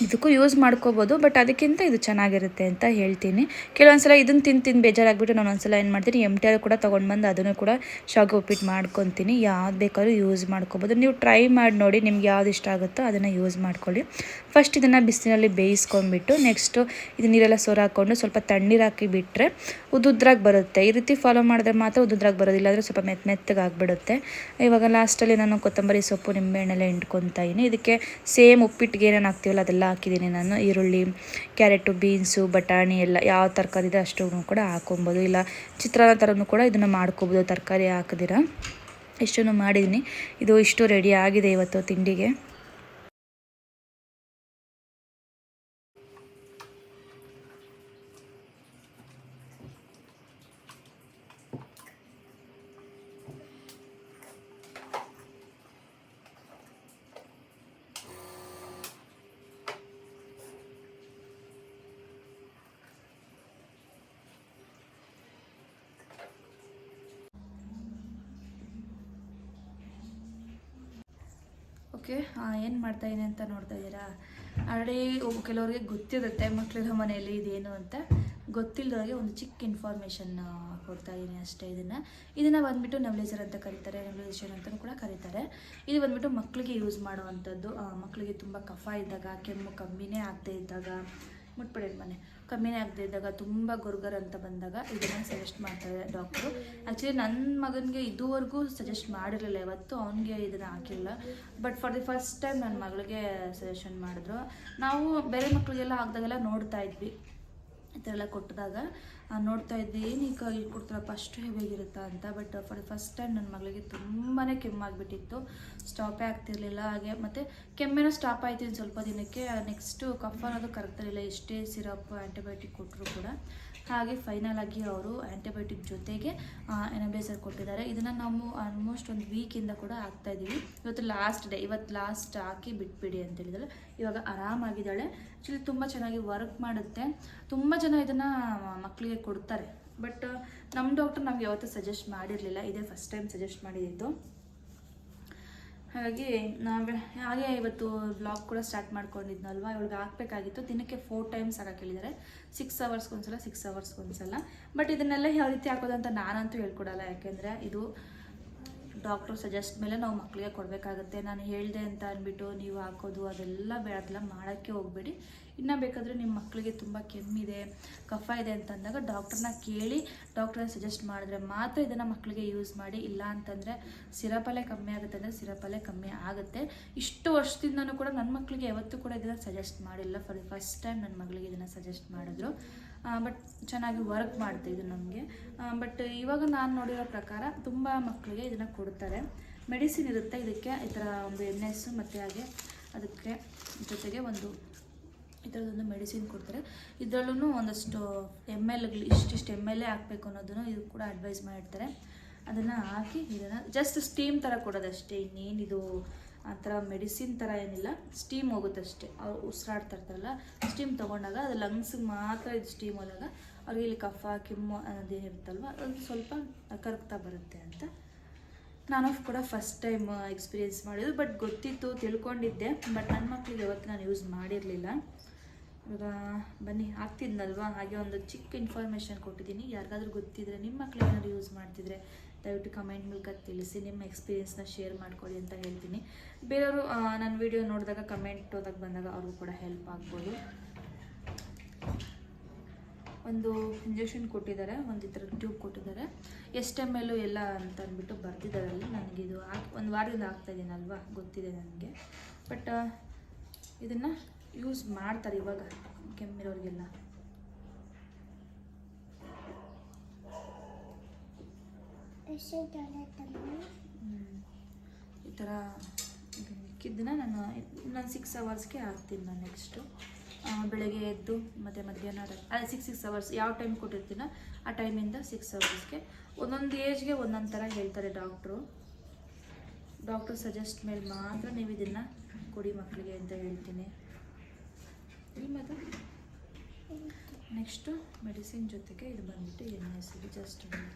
[SPEAKER 1] ಇದಕ್ಕೂ ಯೂಸ್ ಮಾಡ್ಕೋಬೋದು, ಬಟ್ ಅದಕ್ಕಿಂತ ಇದು ಚೆನ್ನಾಗಿರುತ್ತೆ ಅಂತ ಹೇಳ್ತೀನಿ. ಕೆಲವೊಂದು ಸಲ ಇದನ್ನು ತಿಂದು ಬೇಜಾರಾಗ್ಬಿಟ್ಟು ನಾನು ಒಂದ್ಸಲ ಏನು ಮಾಡ್ತೀನಿ, MTR ಕೂಡ ತೊಗೊಂಡು ಬಂದು ಅದನ್ನು ಕೂಡ ಶಾವಿಗೆ ಉಪ್ಪಿಟ್ಟು ಮಾಡ್ಕೊತೀನಿ. ಯಾವ್ದು ಬೇಕಾದ್ರೂ ಯೂಸ್ ಮಾಡ್ಕೊಬೋದು. ನೀವು ಟ್ರೈ ಮಾಡಿ ನೋಡಿ, ನಿಮ್ಗೆ ಯಾವ್ದು ಇಷ್ಟ ಆಗುತ್ತೋ ಅದನ್ನು ಯೂಸ್ ಮಾಡ್ಕೊಳ್ಳಿ. ಫಸ್ಟ್ ಇದನ್ನು ಬಿಸಿಲಿನಲ್ಲಿ ಬೇಯಿಸ್ಕೊಂಡ್ಬಿಟ್ಟು ನೆಕ್ಸ್ಟು ಇದು ನೀರೆಲ್ಲ ಹಾಕ್ಕೊಂಡು ಸ್ವಲ್ಪ ತಣ್ಣೀರು ಹಾಕಿ ಬಿಟ್ಟರೆ ಉದ್ದುದ್ರಾಗಿ ಬರುತ್ತೆ. ಈ ರೀತಿ ಫಾಲೋ ಮಾಡಿದ್ರೆ ಮಾತ್ರ ಉದ್ದುದ್ರಾಗಿ ಬರೋದಿಲ್ಲ, ಅಂದರೆ ಸ್ವಲ್ಪ ಮೆತ್ತಗೆ ಆಗಿಬಿಡುತ್ತೆ. ಇವಾಗ ಲಾಸ್ಟಲ್ಲಿ ನಾನು ಕೊತ್ತಂಬರಿ ಸೊಪ್ಪು, ನಿಂಬೆಹಣ್ಣೆಲ್ಲ ಹಿಂಡ್ಕೊತಾಯಿನಿ. ಇದಕ್ಕೆ ಸೇಮ್ ಉಪ್ಪಿಟ್ಟಿಗೆ ಏನೇನು ಹಾಕ್ತೀವಲ್ಲ ಅದೆಲ್ಲ ಹಾಕಿದ್ದೀನಿ ನಾನು. ಈರುಳ್ಳಿ, ಕ್ಯಾರೆಟು, ಬೀನ್ಸು, ಬಟಾಣಿ ಎಲ್ಲ ಯಾವ ತರಕಾರಿ ಇದೆ ಅಷ್ಟು ಕೂಡ ಹಾಕೊಬೋದು. ಇಲ್ಲ ಚಿತ್ರಾನ್ನ ಥರನೂ ಕೂಡ ಇದನ್ನು ಮಾಡ್ಕೊಬೋದು ತರಕಾರಿ ಹಾಕಿದಿರ. ಇಷ್ಟನ್ನು ಮಾಡಿದ್ದೀನಿ. ಇಷ್ಟು ರೆಡಿ ಆಗಿದೆ ಇವತ್ತು ತಿಂಡಿಗೆ. ಓಕೆ, ಏನು ಮಾಡ್ತಾಯಿದ್ದೀನಿ ಅಂತ ನೋಡ್ತಾ ಇದ್ದೀರಾ. ಆಲ್ರೆಡಿ ಕೆಲವರಿಗೆ ಗೊತ್ತಿರುತ್ತೆ, ಮಕ್ಕಳೆಲ್ಲ ಮನೆಯಲ್ಲಿ ಇದೇನು ಅಂತ. ಗೊತ್ತಿಲ್ಲದವ್ರಿಗೆ ಒಂದು ಚಿಕ್ಕ ಇನ್ಫಾರ್ಮೇಷನ್ ಕೊಡ್ತಾಯಿದ್ದೀನಿ ಅಷ್ಟೇ. ಇದನ್ನು ಬಂದುಬಿಟ್ಟು ನೆಬ್ಲೈಸರ್ ಅಂತ ಕರೀತಾರೆ, ನೆಬ್ಲೈಸೇಷನ್ ಅಂತಲೂ ಕೂಡ ಕರೀತಾರೆ. ಇದು ಬಂದುಬಿಟ್ಟು ಮಕ್ಕಳಿಗೆ ಯೂಸ್ ಮಾಡುವಂಥದ್ದು. ಮಕ್ಕಳಿಗೆ ತುಂಬ ಕಫ ಇದ್ದಾಗ, ಕೆಮ್ಮು ಕಮ್ಮಿನೇ ಆಗದೆ ಇದ್ದಾಗ, ಮುಟ್ಪಡೆದ ಮನೆ ಕಮ್ಮಿನೇ ಆಗದೆ ಇದ್ದಾಗ, ತುಂಬ ಗುರ್ಗರ್ ಅಂತ ಬಂದಾಗ ಇದನ್ನು ಸಜೆಸ್ಟ್ ಮಾಡ್ತಾರೆ ಡಾಕ್ಟ್ರು. ಆ್ಯಕ್ಚುಲಿ ನನ್ನ ಮಗನಿಗೆ ಇದುವರೆಗೂ ಸಜೆಸ್ಟ್ ಮಾಡಿರಲಿಲ್ಲ, ಯಾವತ್ತು ಅವನಿಗೆ ಇದನ್ನು ಹಾಕಿಲ್ಲ. But for the first time ನನ್ನ ಮಗಳಿಗೆ ಸಜೆಷನ್ ಮಾಡಿದ್ರು. ನಾವು ಬೇರೆ ಮಕ್ಕಳಿಗೆಲ್ಲ ಹಾಕಿದಾಗೆಲ್ಲ ನೋಡ್ತಾ ಇದ್ವಿ, ಈ ಥರ ಎಲ್ಲ ಕೊಟ್ಟಿದಾಗ ನೋಡ್ತಾ ಇದ್ದೆ, ಏನು ಈಗ ಇಲ್ಲಿ ಕೊಡ್ತಾರಪ್ಪ ಅಷ್ಟು ಹೆವಿಯಾಗಿರುತ್ತಾ ಅಂತ. But for the first time ನನ್ನ ಮಗಳಿಗೆ ತುಂಬಾ ಕೆಮ್ಮಾಗಿಬಿಟ್ಟಿತ್ತು, ಸ್ಟಾಪೇ ಆಗ್ತಿರ್ಲಿಲ್ಲ. ಹಾಗೆ ಮತ್ತು ಕೆಮ್ಮೇನೋ ಸ್ಟಾಪ್ ಆಯ್ತು ಇನ್ನು ಸ್ವಲ್ಪ ದಿನಕ್ಕೆ. ನೆಕ್ಸ್ಟು ಕಫ ಅನ್ನೋದು ಕರೆಕ್ಟಾಗಿಲ್ಲ, ಎಷ್ಟೇ ಸಿರಪ್ ಆ್ಯಂಟಿಬಯೋಟಿಕ್ ಕೊಟ್ಟರು ಕೂಡ. ಹಾಗೆ ಫೈನಲ್ ಆಗಿ ಅವರು ಆ್ಯಂಟಿಬಯೋಟಿಕ್ ಜೊತೆಗೆ ನೆಬ್ಲೈಸರ್ ಕೊಟ್ಟಿದ್ದಾರೆ. ಇದನ್ನು ನಾವು ಆಲ್ಮೋಸ್ಟ್ ಒಂದು ವೀಕಿಂದ ಕೂಡ ಹಾಕ್ತಾಯಿದ್ದೀವಿ. ಇವತ್ತು ಲಾಸ್ಟ್ ಡೇ, ಇವತ್ತು ಲಾಸ್ಟ್ ಹಾಕಿ ಬಿಟ್ಬಿಡಿ ಅಂತ ಹೇಳಿದ್ರೆ ಇವಾಗ ಆರಾಮಾಗಿದ್ದಾಳೆ. ಆ್ಯಕ್ಚುಲಿ ತುಂಬ ಚೆನ್ನಾಗಿ ವರ್ಕ್ ಮಾಡುತ್ತೆ. ತುಂಬ ಜನ ಇದನ್ನು ಮಕ್ಕಳಿಗೆ ಕೊಡ್ತಾರೆ, ಬಟ್ ನಮ್ಮ ಡಾಕ್ಟರ್ ನಮ್ಗೆ ಯಾವತ್ತೂ ಸಜೆಸ್ಟ್ ಮಾಡಿರಲಿಲ್ಲ, ಇದೇ ಫಸ್ಟ್ ಟೈಮ್ ಸಜೆಸ್ಟ್ ಮಾಡಿದ್ದು. ಹಾಗಾಗಿ ಹಾಗೆ ಇವತ್ತು ವ್ಲಾಗ್ ಕೂಡ ಸ್ಟಾರ್ಟ್ ಮಾಡ್ಕೊಂಡಿದ್ನಲ್ವ, ಇವಳಿಗೆ ಹಾಕಬೇಕಾಗಿತ್ತು. ದಿನಕ್ಕೆ 4 ಟೈಮ್ಸ್ ಹಾಕಕ್ಕೆ ಹೇಳಿದ್ದಾರೆ, 6 ಅವರ್ಸ್ಗೊಂದ್ಸಲ 6 ಅವರ್ಸ್ಗೊಂದ್ಸಲ. ಬಟ್ ಇದನ್ನೆಲ್ಲ ಯಾವ ರೀತಿ ಹಾಕೋದು ಅಂತ ನಾನಂತೂ ಹೇಳ್ಕೊಡಲ್ಲ, ಯಾಕೆಂದರೆ ಇದು ಡಾಕ್ಟ್ರು ಸಜೆಸ್ಟ್ ಮೇಲೆ ನಾವು ಮಕ್ಕಳಿಗೆ ಕೊಡಬೇಕಾಗುತ್ತೆ. ನಾನು ಹೇಳಿದೆ ಅಂತ ಅಂದ್ಬಿಟ್ಟು ನೀವು ಹಾಕೋದು ಅದೆಲ್ಲ ಅದೆಲ್ಲ ಮಾಡೋಕ್ಕೆ ಹೋಗಬೇಡಿ. ಇನ್ನು ಬೇಕಾದರೆ ನಿಮ್ಮ ಮಕ್ಕಳಿಗೆ ತುಂಬ ಕೆಮ್ಮಿದೆ, ಕಫ ಇದೆ ಅಂತಂದಾಗ ಡಾಕ್ಟ್ರನ್ನ ಕೇಳಿ ಡಾಕ್ಟ್ರನ್ನ ಸಜೆಸ್ಟ್ ಮಾಡಿದ್ರೆ ಮಾತ್ರ ಇದನ್ನು ಮಕ್ಕಳಿಗೆ ಯೂಸ್ ಮಾಡಿ. ಇಲ್ಲ ಅಂತಂದರೆ ಸಿರಪಲ್ಲೇ ಕಮ್ಮಿ ಆಗುತ್ತೆ ಅಂದರೆ ಸಿರಪಲ್ಲೇ ಕಮ್ಮಿ ಆಗುತ್ತೆ. ಇಷ್ಟು ವರ್ಷದಿಂದನೂ ಕೂಡ ನನ್ನ ಮಕ್ಕಳಿಗೆ ಯಾವತ್ತೂ ಕೂಡ ಇದನ್ನು ಸಜೆಸ್ಟ್ ಮಾಡಿಲ್ಲ. ಫಸ್ಟ್ ಟೈಮ್ ನನ್ನ ಮಗಳಿಗೆ ಇದನ್ನು ಸಜೆಸ್ಟ್ ಮಾಡಿದ್ರು. ಬಟ್ ಚೆನ್ನಾಗಿ ವರ್ಕ್ ಮಾಡ್ತಾಯಿದ್ದು ನಮಗೆ. ಬಟ್ ಇವಾಗ ನಾನು ನೋಡಿರೋ ಪ್ರಕಾರ ತುಂಬ ಮಕ್ಕಳಿಗೆ ಇದನ್ನು ಕೊಡ್ತಾರೆ. ಮೆಡಿಸಿನ್ ಇರುತ್ತೆ ಇದಕ್ಕೆ, ಈ ಥರ ಒಂದು ಎಣ್ಣೆಸ್ಸು ಮತ್ತು ಹಾಗೆ ಅದಕ್ಕೆ ಜೊತೆಗೆ ಒಂದು ಈ ಥರದೊಂದು ಮೆಡಿಸಿನ್ ಕೊಡ್ತಾರೆ. ಇದರಲ್ಲೂ ಒಂದಷ್ಟು ML ಇಷ್ಟಿಷ್ಟು ML ಹಾಕಬೇಕು ಅನ್ನೋದನ್ನು ಇದು ಕೂಡ ಅಡ್ವೈಸ್ ಮಾಡಿರ್ತಾರೆ. ಅದನ್ನು ಹಾಕಿ ಇದನ್ನು ಜಸ್ಟ್ ಸ್ಟೀಮ್ ಥರ ಕೊಡೋದಷ್ಟೇ, ಇನ್ನೇನಿದು ಆ ಥರ ಮೆಡಿಸಿನ್ ಥರ ಏನಿಲ್ಲ. ಸ್ಟೀಮ್ ಹೋಗುತ್ತಷ್ಟೇ. ಅವ್ರು ಉಸಿರಾಡ್ತಾ ಇರ್ತಾರಲ್ಲ, ಸ್ಟೀಮ್ ತೊಗೊಂಡಾಗ ಅದು ಲಂಗ್ಸಿಗೆ ಮಾತ್ರ ಇದು ಸ್ಟೀಮ್ ಹೋದಾಗ ಅವ್ರಿಗೆ ಇಲ್ಲಿ ಕಫ ಕೆಮ್ಮು ಅನ್ನೋದೇನಿರುತ್ತಲ್ವ ಅದು ಸ್ವಲ್ಪ ಕರಗ್ತಾ ಬರುತ್ತೆ ಅಂತ ನಾನು ಕೂಡ ಫಸ್ಟ್ ಟೈಮ್ ಎಕ್ಸ್ಪೀರಿಯೆನ್ಸ್ ಮಾಡಿದ್ದು. ಬಟ್ ಗೊತ್ತಿತ್ತು, ತಿಳ್ಕೊಂಡಿದ್ದೆ. ಬಟ್ ನನ್ನ ಮಕ್ಕಳಿಗೆ ಯಾವತ್ತು ನಾನು ಯೂಸ್ ಮಾಡಿರಲಿಲ್ಲ. ಇವಾಗ ಬನ್ನಿ ಆಗ್ತಿದ್ನಲ್ವ, ಹಾಗೆ ಒಂದು ಚಿಕ್ಕ ಇನ್ಫಾರ್ಮೇಷನ್ ಕೊಟ್ಟಿದ್ದೀನಿ. ಯಾರಿಗಾದ್ರೂ ಗೊತ್ತಿದ್ರೆ ನಿಮ್ಮ ಮಕ್ಕಳು ಏನಾದ್ರು ಯೂಸ್ ಮಾಡ್ತಿದ್ರೆ ದಯವಿಟ್ಟು ಕಮೆಂಟ್ ಮೂಲಕ ತಿಳಿಸಿ, ನಿಮ್ಮ ಎಕ್ಸ್ಪೀರಿಯೆನ್ಸ್ನ ಶೇರ್ ಮಾಡ್ಕೊಳ್ಳಿ ಅಂತ ಹೇಳ್ತೀನಿ. ಬೇರೆಯವರು ನನ್ನ ವಿಡಿಯೋ ನೋಡಿದಾಗ ಕಮೆಂಟ್ ಓದಕ್ಕೆ ಬಂದಾಗ ಅವ್ರಿಗೂ ಕೂಡ ಹೆಲ್ಪ್ ಆಗ್ಬೋದು. ಒಂದು ಇಂಜೆಕ್ಷನ್ ಕೊಟ್ಟಿದ್ದಾರೆ, ಒಂದು ಈ ಥರ ಟ್ಯೂಬ್ ಕೊಟ್ಟಿದ್ದಾರೆ, ಎಷ್ಟು ML ಎಲ್ಲ ಅಂತ ಅಂದ್ಬಿಟ್ಟು ಬರ್ತಿದ್ದಾರೆ ಅಲ್ಲಿ. ನನಗಿದು ಒಂದು ವಾರದಿಂದ ಆಗ್ತಾಯಿದ್ದೀನಲ್ವ, ಗೊತ್ತಿದೆ ನನಗೆ. ಬಟ್ ಇದನ್ನು ಯೂಸ್ ಮಾಡ್ತಾರೆ ಇವಾಗ ಕೆಮ್ಮಿರೋರಿಗೆಲ್ಲ. ಈ ಥರ ಮಿಕ್ಕಿದ್ದನ್ನ ನಾನು 6 ಅವರ್ಸ್ಗೆ ಹಾಕ್ತೀನಿ. ನಾನು ನೆಕ್ಸ್ಟು ಬೆಳಗ್ಗೆ ಎದ್ದು ಮತ್ತು ಮಧ್ಯಾಹ್ನ 6 ಅವರ್ಸ್ ಯಾವ ಟೈಮ್ ಕೊಟ್ಟಿರ್ತೀನೋ ಆ ಟೈಮಿಂದ 6 ಅವರ್ಸ್ಗೆ ಒಂದೊಂದು ಏಜ್ಗೆ ಒಂದೊಂದು ಥರ ಹೇಳ್ತಾರೆ ಡಾಕ್ಟ್ರು ಸಜೆಸ್ಟ್ ಮೇಲೆ ಮಾತ್ರ ನೀವು ಇದನ್ನು ಕೊಡಿ ಮಕ್ಕಳಿಗೆ ಅಂತ ಹೇಳ್ತೀನಿ. ಮತ್ತು ನೆಕ್ಸ್ಟು ಮೆಡಿಸಿನ್ ಜೊತೆಗೆ ಇದು ಬಂದುಬಿಟ್ಟು ಎಣ್ಣೆ ಜಸ್ಟ್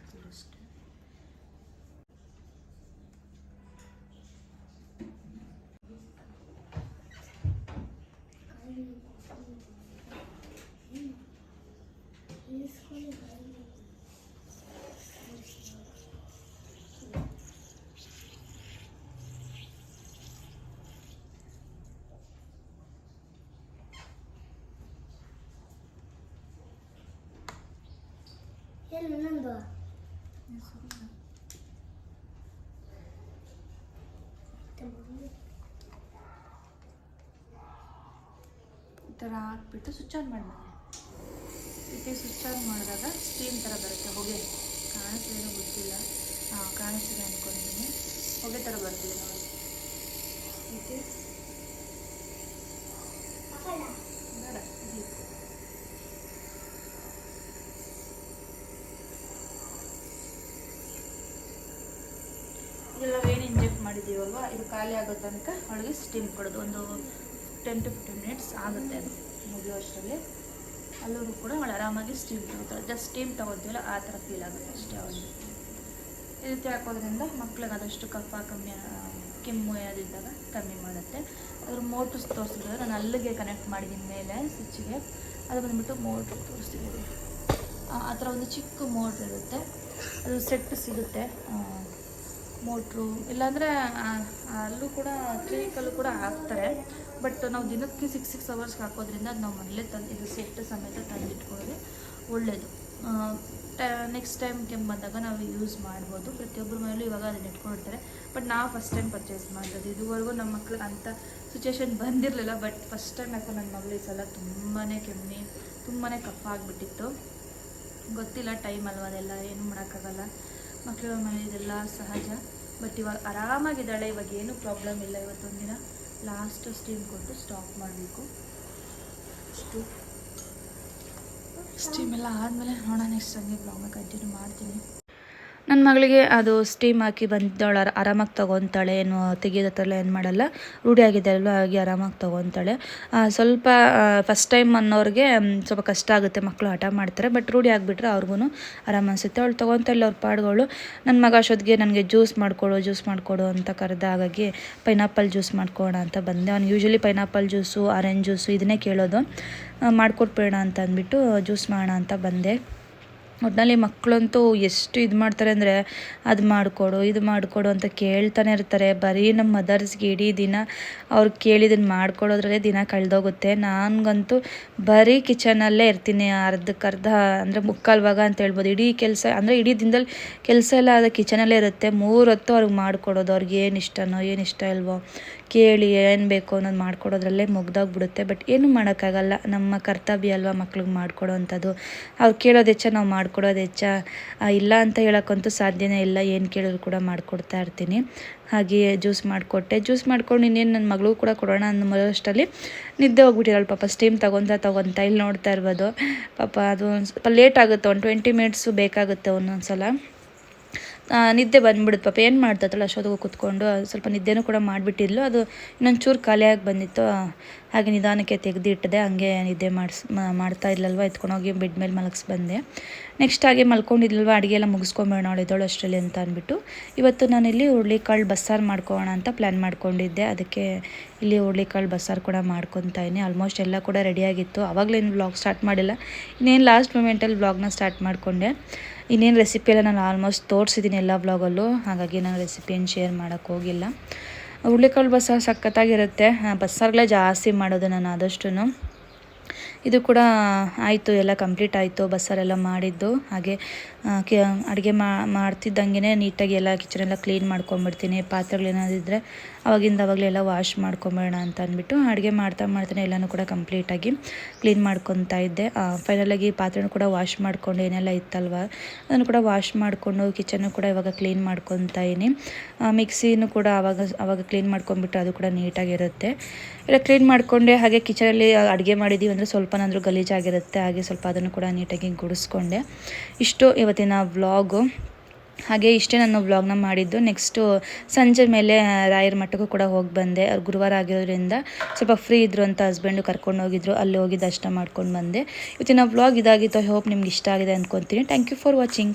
[SPEAKER 1] ಅಷ್ಟೇ. ಈ ಥರ ಹಾಕ್ಬಿಟ್ಟು ಸ್ವಿಚ್ ಆನ್ ಮಾಡಿ. ಇದಕ್ಕೆ ಸ್ವಿಚ್ ಆನ್ ಮಾಡಿದಾಗ ಸ್ಟೀಮ್ ಥರ ಬರುತ್ತೆ. ಹೊಗೆ ಕಾಣಿಸ್ಲೇನೋ ಗೊತ್ತಿಲ್ಲ, ಕಾಣಿಸ್ತಿದೆ ಅಂದ್ಕೊಂಡಿದ್ದೀನಿ. ಹೊಗೆ ಥರ ಬರ್ತಿದೆ ನೋಡಿ. ಇದಕ್ಕೆ ಬೇಡ, ಇದೆಲ್ಲ ಏನು ಇಂಜೆಕ್ಟ್ ಮಾಡಿದ್ದೀವಲ್ವ, ಇದು ಖಾಲಿ ಆಗೋ ತನಕ ಅವಳಿಗೆ ಸ್ಟೀಮ್ ಕೊಡೋದು. ಒಂದು 10 to 15 minutes ಆಗುತ್ತೆ ಅದು ಮುಗಿಯೋ ಅಷ್ಟರಲ್ಲಿ. ಅಲ್ಲೂ ಕೂಡ ಅವಳು ಆರಾಮಾಗಿ ಸ್ಟೀಮ್ ತಗೋತಾಳೆ. ಜಸ್ಟ್ ಸ್ಟೀಮ್ ತಗೋತೀವಲ್ಲ ಆ ಥರ ಫೀಲ್ ಆಗುತ್ತೆ ಅಷ್ಟೇ ಅವಳಿಗೆ. ಈ ರೀತಿ ಹಾಕೋದ್ರಿಂದ ಮಕ್ಳಿಗೆ ಆದಷ್ಟು ಕಫ ಕಮ್ಮಿ, ಕೆಮ್ಮು ಯಾವ್ದಿದ್ದಾಗ ಕಮ್ಮಿ ಮಾಡುತ್ತೆ. ಅದ್ರ ಮೋಟ್ರ್ ತೋರಿಸಿದ್ರೆ ನಾನು ಅಲ್ಲಿಗೆ ಕನೆಕ್ಟ್ ಮಾಡಿದ್ದೀನಿ ಮೇಲೆ ಸ್ವಿಚ್ಗೆ. ಅದು ಬಂದುಬಿಟ್ಟು ಮೋಟ್ರ್ ತೋರಿಸ್ತಿದ್ದೀನಿ. ಆ ಥರ ಒಂದು ಚಿಕ್ಕ ಮೋಟ್ರ್ ಇರುತ್ತೆ, ಅದು ಸೆಟ್ ಸಿಗುತ್ತೆ ಮೋಟ್ರು. ಇಲ್ಲಾಂದರೆ ಅಲ್ಲೂ ಕೂಡ ಕ್ಲಿನಿಕಲ್ಲೂ ಕೂಡ ಹಾಕ್ತಾರೆ. ಬಟ್ ನಾವು ದಿನಕ್ಕೆ 6 ಅವರ್ಸ್ಗೆ ಹಾಕೋದ್ರಿಂದ ನಾವು ಮೊದಲೇ ಇದು ಸೆಟ್ ಸಮೇತ ತಂದಿಟ್ಕೊಳ್ಳೋದು ಒಳ್ಳೆಯದು. ನೆಕ್ಸ್ಟ್ ಟೈಮ್ ಕೆಮ್ಮು ಬಂದಾಗ ನಾವು ಯೂಸ್ ಮಾಡ್ಬೋದು. ಪ್ರತಿಯೊಬ್ಬರ ಮೇಲೂ ಇವಾಗ ಅದನ್ನ ಇಟ್ಕೊಂಡಿರ್ತಾರೆ. ಬಟ್ ನಾವು ಫಸ್ಟ್ ಟೈಮ್ ಪರ್ಚೇಸ್ ಮಾಡಿರೋದು. ಇದುವರೆಗೂ ನಮ್ಮ ಮಕ್ಳಿಗೆ ಅಂಥ ಸಿಚುವೇಶನ್ ಬಂದಿರಲಿಲ್ಲ. ಬಟ್ ಫಸ್ಟ್ ಟೈಮ್ ಯಾಕೋ ನನ್ನ ಮಗಳಿಗೆ ಸಲ ತುಂಬಾ ಕೆಮ್ಮಿ ತುಂಬಾ ಕಫ ಆಗಿಬಿಟ್ಟಿತ್ತು. ಗೊತ್ತಿಲ್ಲ, ಟೈಮ್ ಅಲ್ವ ಅದೆಲ್ಲ, ಏನು ಮಾಡೋಕ್ಕಾಗಲ್ಲ. ಮಕ್ಕಳ ಮೇಲೆ ಇದೆಲ್ಲ ಸಹಜ. ಬಟ್ ಇವಾಗ ಆರಾಮಾಗಿದ್ದಾಳೆ, ಇವಾಗ ಏನೂ ಪ್ರಾಬ್ಲಮ್ ಇಲ್ಲ. ಇವತ್ತೊಂದಿನ ಲಾಸ್ಟ್ ಸ್ಟೀಮ್ ಕೊಟ್ಟು ಸ್ಟಾಪ್ ಮಾಡಬೇಕು. ಸ್ಟೀಮ್ ಎಲ್ಲ ಆದಮೇಲೆ ನೋಡೋಣ, ನೆಕ್ಸ್ಟ್ ಹಂಗೆ ಬ್ಲಾಗ್ನ ಕಂಟಿನ್ಯೂ ಮಾಡ್ತೀನಿ. ನನ್ನ ಮಗಳಿಗೆ ಅದು ಸ್ಟೀಮ್ ಹಾಕಿ ಬಂದವಳು ಆರಾಮಾಗಿ ತೊಗೊತಾಳೆ. ಏನು ತೆಗಿಯೋದ ಥರ ಏನು ಮಾಡಲ್ಲ, ರೂಢಿ ಆಗಿದೆ ಅಲ್ವ, ಹಾಗೆ ಆರಾಮಾಗಿ ತೊಗೊತಾಳೆ. ಸ್ವಲ್ಪ ಫಸ್ಟ್ ಟೈಮ್ ಅನ್ನೋರಿಗೆ ಸ್ವಲ್ಪ ಕಷ್ಟ ಆಗುತ್ತೆ, ಮಕ್ಕಳು ಹಠ ಮಾಡ್ತಾರೆ. ಬಟ್ ರೂಢಿ ಆಗಿಬಿಟ್ರೆ ಅವ್ರಿಗೂ ಆರಾಮ ಅನಿಸುತ್ತೆ. ಅವಳು ತೊಗೊತಾ ಇಲ್ಲ ಅವ್ರ ಪಾಡುಗಳು. ನನ್ನ ಮಗ ಅಷ್ಟೊತ್ತಿಗೆ ನನಗೆ ಜ್ಯೂಸ್ ಮಾಡಿಕೊಡು ಅಂತ ಕರೆದ, ಹಾಗಾಗಿ ಪೈನಾಪಲ್ ಜ್ಯೂಸ್ ಮಾಡ್ಕೊಳ್ಳೋಣ ಅಂತ ಬಂದೆ. ಅವ್ನು usually pineapple juice, orange juice ಇದನ್ನೇ ಕೇಳೋದು. ಮಾಡಿಕೊಟ್ಬೇಡ ಅಂತ ಅಂದ್ಬಿಟ್ಟು ಜ್ಯೂಸ್ ಮಾಡೋಣ ಅಂತ ಬಂದೆ. ಒಟ್ಟಿನಲ್ಲಿ ಮಕ್ಕಳಂತೂ ಎಷ್ಟು ಇದು ಮಾಡ್ತಾರೆ ಅಂದರೆ ಅದು ಮಾಡಿಕೊಡು ಇದು ಮಾಡಿಕೊಡು ಅಂತ ಕೇಳ್ತಾನೆ ಇರ್ತಾರೆ. ಬರೀ ನಮ್ಮ ಮದರ್ಸ್ಗೆ ಇಡೀ ದಿನ ಅವ್ರು ಕೇಳಿದ್ದನ್ನು ಮಾಡಿಕೊಡೋದ್ರಲ್ಲೇ ದಿನ ಕಳೆದೋಗುತ್ತೆ. ನನಗಂತೂ ಬರೀ ಕಿಚನಲ್ಲೇ ಇರ್ತೀನಿ, ಅರ್ಧಕ್ಕರ್ಧ ಅಂದರೆ ಮುಕ್ಕಾಲು ಭಾಗ ಅಂತ ಹೇಳ್ಬೋದು. ಇಡೀ ಕೆಲಸ ಅಂದರೆ ಇಡೀ ದಿನದಲ್ಲಿ ಕೆಲಸ ಎಲ್ಲ ಅದು ಕಿಚನಲ್ಲೇ ಇರುತ್ತೆ. 3 ಹೊತ್ತು ಅವ್ರಿಗೆ ಮಾಡಿಕೊಡೋದು, ಅವ್ರಿಗೆ ಏನು ಇಷ್ಟನೋ ಏನು ಇಷ್ಟ ಇಲ್ವೋ ಕೇಳಿ ಏನು ಬೇಕು ಅನ್ನೋದು ಮಾಡಿಕೊಡೋದ್ರಲ್ಲೇ ಮುಗ್ದೋಗ್ಬಿಡುತ್ತೆ. ಬಟ್ ಏನೂ ಮಾಡೋಕ್ಕಾಗಲ್ಲ, ನಮ್ಮ ಕರ್ತವ್ಯ ಅಲ್ವಾ ಮಕ್ಳಿಗೆ ಮಾಡಿಕೊಡೋ ಅಂಥದ್ದು. ಅವ್ರು ಕೇಳೋದು ಹೆಚ್ಚ, ನಾವು ಮಾಡಿಕೊಡೋದು ಹೆಚ್ಚ? ಇಲ್ಲ ಅಂತ ಹೇಳೋಕ್ಕಂತೂ ಸಾಧ್ಯನೇ ಇಲ್ಲ. ಏನು ಕೇಳಿದ್ರು ಕೂಡ ಮಾಡಿಕೊಡ್ತಾ ಇರ್ತೀನಿ. ಹಾಗೆಯೇ ಜ್ಯೂಸ್ ಮಾಡಿಕೊಟ್ಟೆ. ಜ್ಯೂಸ್ ಮಾಡ್ಕೊಂಡು ಇನ್ನೇನು ನನ್ನ ಮಗಳಿಗೂ ಕೂಡ ಕೊಡೋಣ ಅಂದಷ್ಟರಲ್ಲಿ ನಿದ್ದೆ ಹೋಗ್ಬಿಟ್ಟಿರೋಳು ಪಾಪ. ಸ್ಟೀಮ್ ತೊಗೊತಾ ಇಲ್ಲಿ ನೋಡ್ತಾ ಇರ್ಬೋದು ಪಾಪ. ಅದು ಒಂದು ಸ್ವಲ್ಪ ಲೇಟ್ ಆಗುತ್ತೆ, 20 ಮಿನಿಟ್ಸು ಬೇಕಾಗುತ್ತೆ ಒಂದೊಂದು ಸಲ. ನಿದ್ದೆ ಬಂದುಬಿಡುತ್ತೆ ಪಾಪ. ಏನು ಮಾಡ್ತಾಳೆ ಅಷ್ಟೊತ್ತಿಗೆ ಕೂತ್ಕೊಂಡು ಸ್ವಲ್ಪ ನಿದ್ದೆನೂ ಕೂಡ ಮಾಡಿಬಿಟ್ಟಿದ್ಲು. ಅದು ಇನ್ನೊಂದು ಚೂರು ಖಾಲಿಯಾಗಿ ಬಂದಿತ್ತು, ಹಾಗೆ ನಿಧಾನಕ್ಕೆ ತೆಗೆದಿಟ್ಟಿದೆ. ಹಂಗೆ ನಿದ್ದೆ ಮಾಡ್ತಾ ಇದ್ಲಲ್ವ, ಎತ್ಕೊಂಡೋಗಿ ಬೆಡ್ ಮೇಲೆ ಬಂದೆ. ನೆಕ್ಸ್ಟ್ ಹಾಗೆ ಮಲ್ಕೊಂಡಿದ್ಲಲ್ವ, ಅಡುಗೆ ಎಲ್ಲ ಮುಗಿಸ್ಕೊಂಬೇಡ ಅವಳಿದ್ದೋಳು ಅಷ್ಟರಲ್ಲಿ ಅಂತ ಅಂದ್ಬಿಟ್ಟು ಇವತ್ತು ನಾನಿಲ್ಲಿ ಹುರುಳಿಕಾಳು ಬಸ್ಸಾರು ಮಾಡ್ಕೊಳ್ಳೋಣ ಅಂತ ಪ್ಲ್ಯಾನ್ ಮಾಡ್ಕೊಂಡಿದ್ದೆ. ಅದಕ್ಕೆ ಇಲ್ಲಿ ಹುರುಳಿಕಾಳು ಬಸ್ಸಾರು ಕೂಡ ಮಾಡ್ಕೊತಾಯಿನಿ. ಆಲ್ಮೋಸ್ಟ್ ಎಲ್ಲ ಕೂಡ ರೆಡಿಯಾಗಿತ್ತು. ಆವಾಗಲೇನು ವ್ಲಾಗ್ ಸ್ಟಾರ್ಟ್ ಮಾಡಿಲ್ಲ, ಇನ್ನೇನು ಲಾಸ್ಟ್ ಮೂಮೆಂಟಲ್ಲಿ ವ್ಲಾಗ್ನ ಸ್ಟಾರ್ಟ್ ಮಾಡಿಕೊಂಡೆ. ಇನ್ನೇನು ರೆಸಿಪಿ ಎಲ್ಲ ನಾನು ಆಲ್ಮೋಸ್ಟ್ ತೋರಿಸಿದ್ದೀನಿ ಎಲ್ಲ ವ್ಲಾಗಲ್ಲೂ, ಹಾಗಾಗಿ ನಾನು ರೆಸಿಪಿ ಏನು ಶೇರ್ ಮಾಡೋಕ್ಕೆ ಹೋಗಿಲ್ಲ. ಹುರುಳಿಕಾಳು ಬಸ್ಸಾರು ಸಖತ್ತಾಗಿರುತ್ತೆ. ಬಸ್ಸಾರುಗಳೇ ಜಾಸ್ತಿ ಮಾಡೋದು ನಾನು ಆದಷ್ಟು. ಇದು ಕೂಡ ಆಯಿತು, ಎಲ್ಲ ಕಂಪ್ಲೀಟ್ ಆಯಿತು ಬಸ್ಸಾರೆಲ್ಲ ಮಾಡಿದ್ದು. ಹಾಗೆ ಅಡುಗೆ ಮಾಡ್ತಿದ್ದಂಗೆ ನೀಟಾಗಿ ಎಲ್ಲ ಕಿಚನೆಲ್ಲ ಕ್ಲೀನ್ ಮಾಡ್ಕೊಂಬಿಡ್ತೀನಿ. ಪಾತ್ರೆಗಳೇನಾದಿದ್ದರೆ ಅವಾಗಲೇ ಎಲ್ಲ ವಾಶ್ ಮಾಡ್ಕೊಂಬೇಡ ಅಂತ ಅಂದ್ಬಿಟ್ಟು ಅಡುಗೆ ಮಾಡ್ತಾನೆ ಎಲ್ಲನೂ ಕೂಡ ಕಂಪ್ಲೀಟಾಗಿ ಕ್ಲೀನ್ ಮಾಡ್ಕೊತಾ ಇದ್ದೆ. ಫೈನಲಾಗಿ ಪಾತ್ರೆನೂ ಕೂಡ ವಾಶ್ ಮಾಡ್ಕೊಂಡು ಏನೆಲ್ಲ ಇತ್ತಲ್ವ ಅದನ್ನು ಕೂಡ ವಾಶ್ ಮಾಡಿಕೊಂಡು ಕಿಚನ್ನು ಕೂಡ ಇವಾಗ ಕ್ಲೀನ್ ಮಾಡ್ಕೊತಾ ಇದ್ದೀನಿ. ಮಿಕ್ಸಿನೂ ಕೂಡ ಆವಾಗ ಕ್ಲೀನ್ ಮಾಡ್ಕೊಂಬಿಟ್ಟು ಅದು ಕೂಡ ನೀಟಾಗಿರುತ್ತೆ. ಎಲ್ಲ ಕ್ಲೀನ್ ಮಾಡಿಕೊಂಡೆ. ಹಾಗೆ ಕಿಚನಲ್ಲಿ ಅಡುಗೆ ಮಾಡಿದ್ದೀವಿ ಅಂದರೆ ಸ್ವಲ್ಪನಾದರೂ ಗಲೀಜಾಗಿರುತ್ತೆ, ಹಾಗೆ ಸ್ವಲ್ಪ ಅದನ್ನು ಕೂಡ ನೀಟಾಗಿ ಗುಡಿಸ್ಕೊಂಡೆ. ಇಷ್ಟು ಇವತ್ತಿನ ವ್ಲಾಗು. ಹಾಗೆ ಇಷ್ಟೇ ನಾನು ವ್ಲಾಗ್ನ ಮಾಡಿದ್ದು. ನೆಕ್ಸ್ಟು ಸಂಜೆ ಮೇಲೆ ರಾಯರ ಮಠಕ್ಕೂ ಕೂಡ ಹೋಗಿ ಬಂದೆ. ಅವ್ರು ಗುರುವಾರ ಆಗಿರೋದ್ರಿಂದ ಸ್ವಲ್ಪ ಫ್ರೀ ಇದ್ದರು ಅಂತ ಹಸ್ಬೆಂಡು ಕರ್ಕೊಂಡು ಹೋಗಿದ್ರು, ಅಲ್ಲಿ ಹೋಗಿ ದರ್ಶನ ಮಾಡ್ಕೊಂಡು ಬಂದೆ. ಇವತ್ತಿನ ವ್ಲಾಗ್ ಇದಾಗಿತ್ತು. ಐ ಹೋಪ್ ನಿಮ್ಗೆ ಇಷ್ಟ ಆಗಿದೆ ಅಂದ್ಕೊತೀನಿ. Thank you for watching.